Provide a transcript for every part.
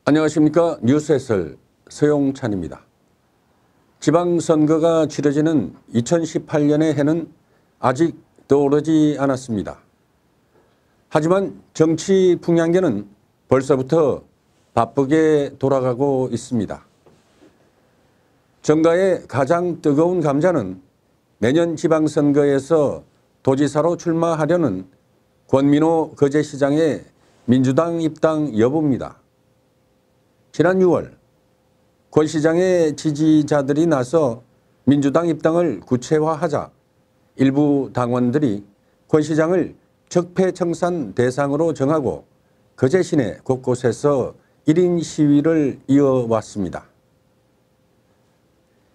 안녕하십니까. 뉴스해설 서용찬입니다. 지방선거가 치러지는 2018년의 해는 아직 떠오르지 않았습니다. 하지만 정치 풍향계는 벌써부터 바쁘게 돌아가고 있습니다. 정가의 가장 뜨거운 감자는 내년 지방선거에서 도지사로 출마하려는 권민호 거제시장의 민주당 입당 여부입니다. 지난 6월 권 시장의 지지자들이 나서 민주당 입당을 구체화하자 일부 당원들이 권 시장을 적폐청산 대상으로 정하고 거제 시내 곳곳에서 1인 시위를 이어왔습니다.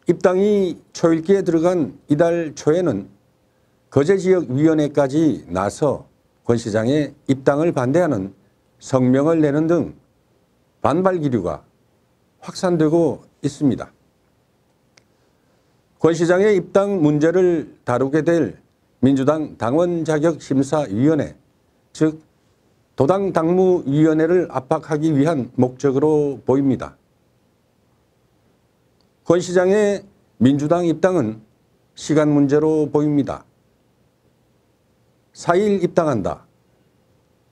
입당이 초읽기에 들어간 이달 초에는 거제지역위원회까지 나서 권 시장의 입당을 반대하는 성명을 내는 등 반발 기류가 확산되고 있습니다. 권 시장의 입당 문제를 다루게 될 민주당 당원자격심사위원회, 즉 도당당무위원회를 압박하기 위한 목적으로 보입니다. 권 시장의 민주당 입당은 시간 문제로 보입니다. 4일 입당한다.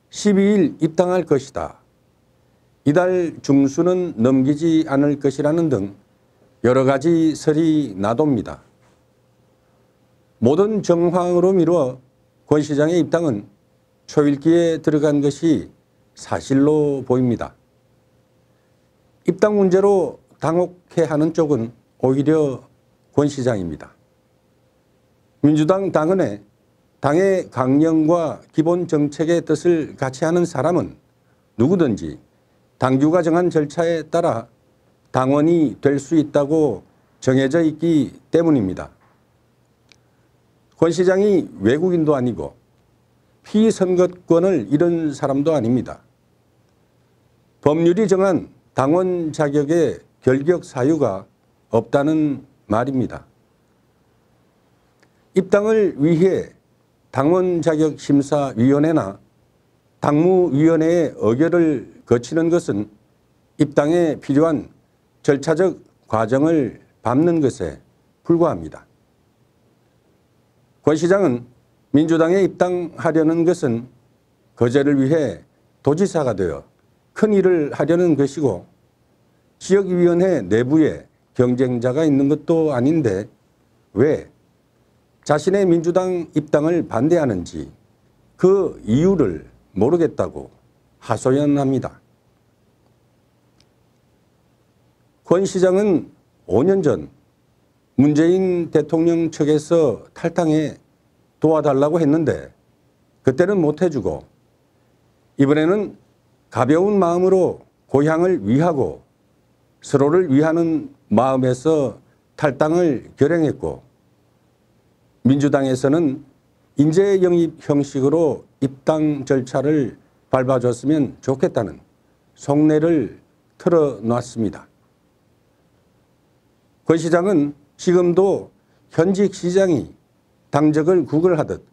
12일 입당할 것이다. 이달 중순은 넘기지 않을 것이라는 등 여러 가지 설이 나돕니다. 모든 정황으로 미루어 권 시장의 입당은 초읽기에 들어간 것이 사실로 보입니다. 입당 문제로 당혹해하는 쪽은 오히려 권 시장입니다. 민주당 당헌에 당의 강령과 기본 정책의 뜻을 같이 하는 사람은 누구든지 당규가 정한 절차에 따라 당원이 될 수 있다고 정해져 있기 때문입니다. 권 시장이 외국인도 아니고 피선거권을 잃은 사람도 아닙니다. 법률이 정한 당원 자격의 결격 사유가 없다는 말입니다. 입당을 위해 당원자격심사위원회나 당무위원회의 의결을 거치는 것은 입당에 필요한 절차적 과정을 밟는 것에 불과합니다. 권 시장은 민주당에 입당하려는 것은 거제를 위해 도지사가 되어 큰 일을 하려는 것이고 지역위원회 내부에 경쟁자가 있는 것도 아닌데 왜 자신의 민주당 입당을 반대하는지 그 이유를 모르겠다고 하소연합니다. 권 시장은 5년 전 문재인 대통령 측에서 탈당에 도와달라고 했는데 그때는 못해주고 이번에는 가벼운 마음으로 고향을 위하고 서로를 위하는 마음에서 탈당을 결행했고 민주당에서는 인재 영입 형식으로 입당 절차를 밟아줬으면 좋겠다는 속내를 털어놨습니다. 권 시장은 지금도 현직 시장이 당적을 구걸하듯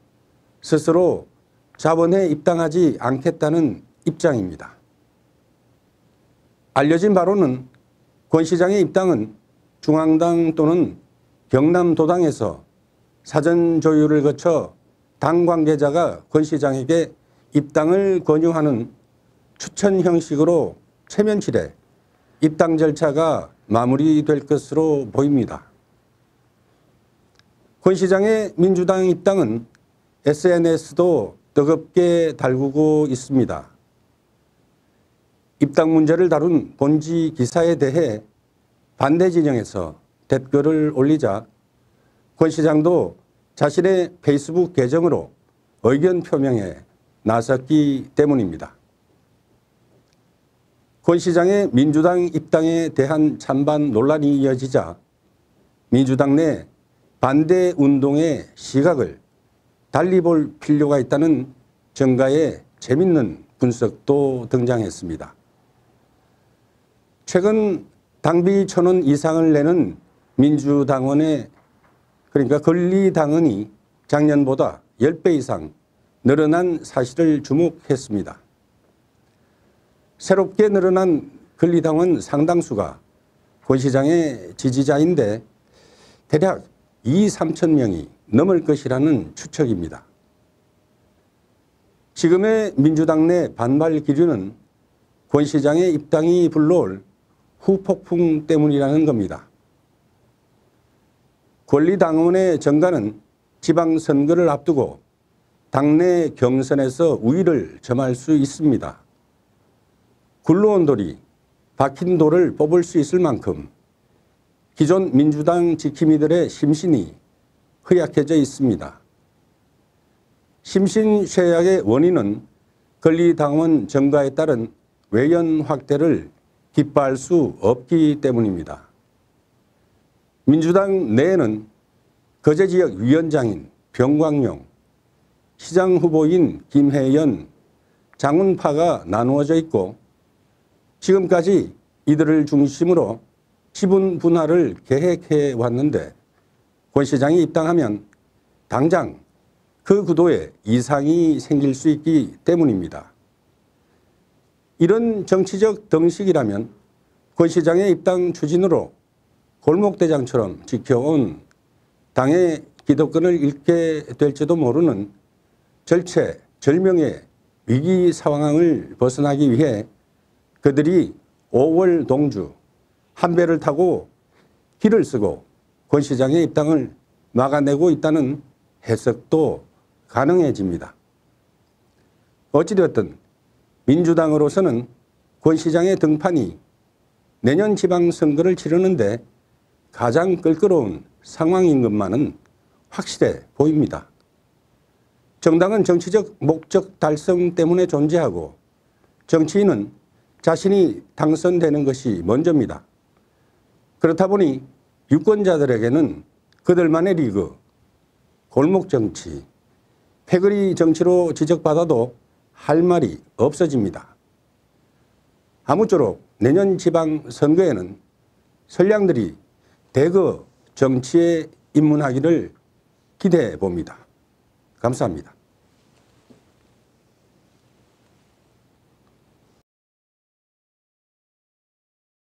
스스로 자원에 입당하지 않겠다는 입장입니다. 알려진 바로는 권 시장의 입당은 중앙당 또는 경남도당에서 사전 조율을 거쳐 당 관계자가 권 시장에게 입당을 권유하는 추천 형식으로 최면칠에 입당 절차가 마무리될 것으로 보입니다. 권 시장의 민주당 입당은 SNS도 뜨겁게 달구고 있습니다. 입당 문제를 다룬 본지 기사에 대해 반대 진영에서 댓글을 올리자 권 시장도 자신의 페이스북 계정으로 의견 표명에 나섰기 때문입니다. 권 시장의 민주당 입당에 대한 찬반 논란이 이어지자 민주당 내 반대 운동의 시각을 달리 볼 필요가 있다는 정가의 재밌는 분석도 등장했습니다. 최근 당비 1,000원 이상을 내는 민주당원의 그러니까 권리당원이 작년보다 10배 이상 늘어난 사실을 주목했습니다. 새롭게 늘어난 권리당원 상당수가 권 시장의 지지자인데 대략 2~3천 명이 넘을 것이라는 추측입니다. 지금의 민주당 내 반발 기류는 권 시장의 입당이 불러올 후폭풍 때문이라는 겁니다. 권리당원의 정가는 지방선거를 앞두고 당내 경선에서 우위를 점할 수 있습니다. 굴러온 돌이 박힌 돌을 뽑을 수 있을 만큼 기존 민주당 지킴이들의 심신이 허약해져 있습니다. 심신쇠약의 원인은 권리당원 정가에 따른 외연 확대를 기뻐할 수 없기 때문입니다. 민주당 내에는 거제지역 위원장인 병광용, 시장 후보인 김혜연, 장훈파가 나누어져 있고 지금까지 이들을 중심으로 지분 분할을 계획해 왔는데 권 시장이 입당하면 당장 그 구도에 이상이 생길 수 있기 때문입니다. 이런 정치적 등식이라면 권 시장의 입당 추진으로 골목대장처럼 지켜온 당의 기득권을 잃게 될지도 모르는 절체절명의 위기 상황을 벗어나기 위해 그들이 5월 동주 한 배를 타고 길을 쓰고 권 시장의 입당을 막아내고 있다는 해석도 가능해집니다. 어찌되었든 민주당으로서는 권 시장의 등판이 내년 지방선거를 치르는데 가장 껄끄러운 상황인 것만은 확실해 보입니다. 정당은 정치적 목적 달성 때문에 존재하고 정치인은 자신이 당선되는 것이 먼저입니다. 그렇다 보니 유권자들에게는 그들만의 리그, 골목정치, 패거리 정치로 지적받아도 할 말이 없어집니다. 아무쪼록 내년 지방선거에는 선량들이 대거 정치에 입문하기를 기대해 봅니다. 감사합니다.